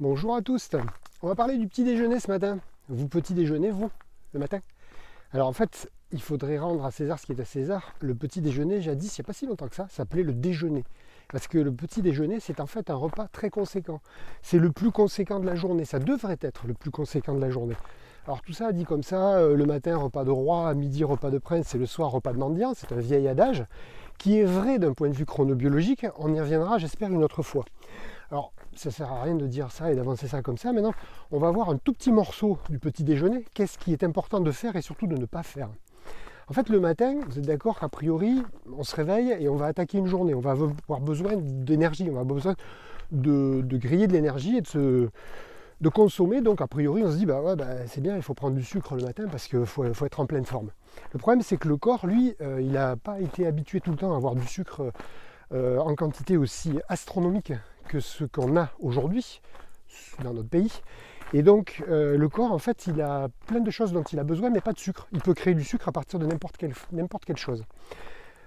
Bonjour à tous. On va parler du petit déjeuner ce matin. Vous petit déjeuner, vous, le matin? Alors en fait, il faudrait rendre à César ce qui est à César. Le petit déjeuner, jadis, il n'y a pas si longtemps que ça s'appelait le déjeuner. Parce que le petit déjeuner, c'est en fait un repas très conséquent. C'est le plus conséquent de la journée. Ça devrait être le plus conséquent de la journée. Alors tout ça dit comme ça, le matin repas de roi, à midi repas de prince et le soir repas de mendiant. C'est un vieil adage qui est vrai d'un point de vue chronobiologique. On y reviendra, j'espère, une autre fois. Alors, ça ne sert à rien de dire ça et d'avancer ça comme ça. Maintenant, on va voir un tout petit morceau du petit déjeuner. Qu'est-ce qui est important de faire et surtout de ne pas faire. En fait, le matin, vous êtes d'accord qu'a priori, on se réveille et on va attaquer une journée. On va avoir besoin d'énergie, on va avoir besoin de griller de l'énergie et de consommer. Donc, a priori, on se dit, c'est bien, il faut prendre du sucre le matin parce qu'il faut être en pleine forme. Le problème, c'est que le corps, lui, il n'a pas été habitué tout le temps à avoir du sucre en quantité aussi astronomique que ce qu'on a aujourd'hui dans notre pays. Et donc le corps, en fait, il a plein de choses dont il a besoin, mais pas de sucre. Il peut créer du sucre à partir de n'importe quelle chose.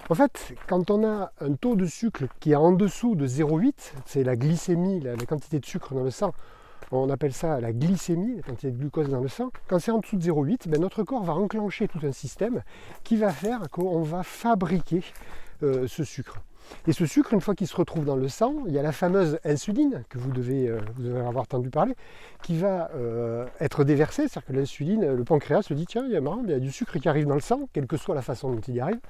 En fait, quand on a un taux de sucre qui est en dessous de 0,8, c'est la glycémie, la quantité de sucre dans le sang, on appelle ça la glycémie, la quantité de glucose dans le sang. Quand c'est en dessous de 0,8, notre corps va enclencher tout un système qui va faire qu'on va fabriquer ce sucre. Et ce sucre, une fois qu'il se retrouve dans le sang, il y a la fameuse insuline, que vous devez avoir entendu parler, qui va être déversée. C'est-à-dire que l'insuline, le pancréas se dit, tiens, il y a du sucre qui arrive dans le sang, quelle que soit la façon dont il y arrive.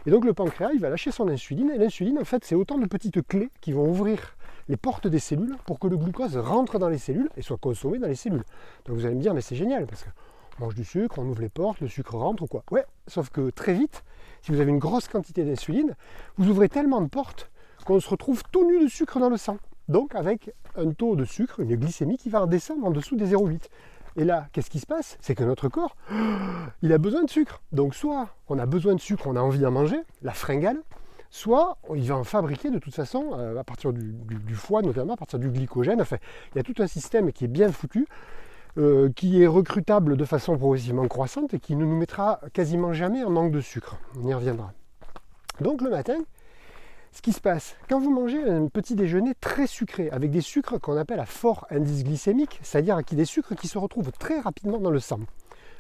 Et donc le pancréas, il va lâcher son insuline. Et l'insuline, en fait, c'est autant de petites clés qui vont ouvrir les portes des cellules pour que le glucose rentre dans les cellules et soit consommé dans les cellules. Donc vous allez me dire, mais c'est génial, parce qu'on mange du sucre, on ouvre les portes, le sucre rentre ou quoi. Ouais, sauf que très vite, si vous avez une grosse quantité d'insuline, vous ouvrez tellement de portes qu'on se retrouve tout nu de sucre dans le sang. Donc avec un taux de sucre, une glycémie qui va redescendre en dessous des 0,8. Et là, qu'est-ce qui se passe? C'est que notre corps, il a besoin de sucre. Donc soit on a besoin de sucre, on a envie d'en manger, la fringale, soit il va en fabriquer de toute façon, à partir du foie notamment, à partir du glycogène. Enfin, il y a tout un système qui est bien foutu, qui est recrutable de façon progressivement croissante et qui ne nous mettra quasiment jamais en manque de sucre. On y reviendra. Donc le matin, ce qui se passe, quand vous mangez un petit déjeuner très sucré, avec des sucres qu'on appelle à fort indice glycémique, c'est-à-dire des sucres qui se retrouvent très rapidement dans le sang,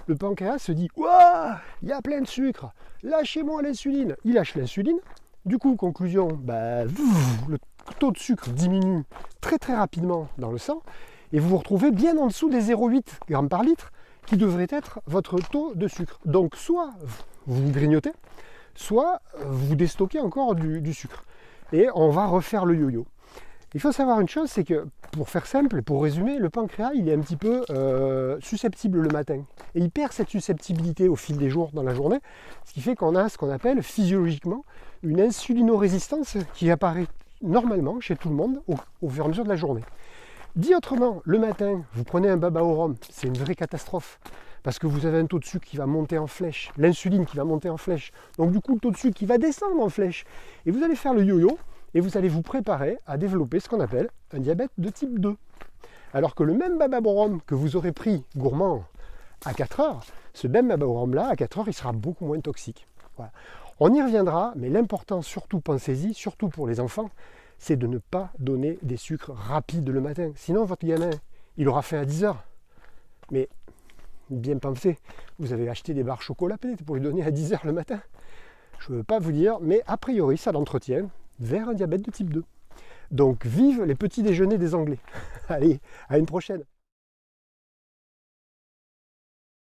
le pancréas se dit « Ouah, il y a plein de sucre, lâchez-moi l'insuline !» Il lâche l'insuline. Du coup, conclusion, le taux de sucre diminue très très rapidement dans le sang, et vous vous retrouvez bien en dessous des 0,8 grammes par litre, qui devrait être votre taux de sucre. Donc soit vous grignotez, soit vous déstockez encore du sucre. Et on va refaire le yo-yo. Il faut savoir une chose, c'est que, pour faire simple et pour résumer, le pancréas, il est un petit peu susceptible le matin. Et il perd cette susceptibilité au fil des jours dans la journée, ce qui fait qu'on a ce qu'on appelle physiologiquement une insulinorésistance qui apparaît normalement chez tout le monde au fur et à mesure de la journée. Dit autrement, le matin, vous prenez un baba au rhum, c'est une vraie catastrophe. Parce que vous avez un taux de sucre qui va monter en flèche, l'insuline qui va monter en flèche. Donc du coup, le taux de sucre qui va descendre en flèche. Et vous allez faire le yo-yo et vous allez vous préparer à développer ce qu'on appelle un diabète de type 2. Alors que le même baba au rhum que vous aurez pris gourmand à 4 heures, ce même baba au rhum là, à 4 heures, il sera beaucoup moins toxique. Voilà. On y reviendra, mais l'important, surtout pensez-y, surtout pour les enfants, c'est de ne pas donner des sucres rapides le matin. Sinon, votre gamin, il aura faim à 10 heures. Mais, bien pensé, vous avez acheté des barres chocolat peut-être pour lui donner à 10 heures le matin. Je ne veux pas vous dire, mais a priori, ça l'entretient vers un diabète de type 2. Donc, vive les petits déjeuners des Anglais. Allez, à une prochaine.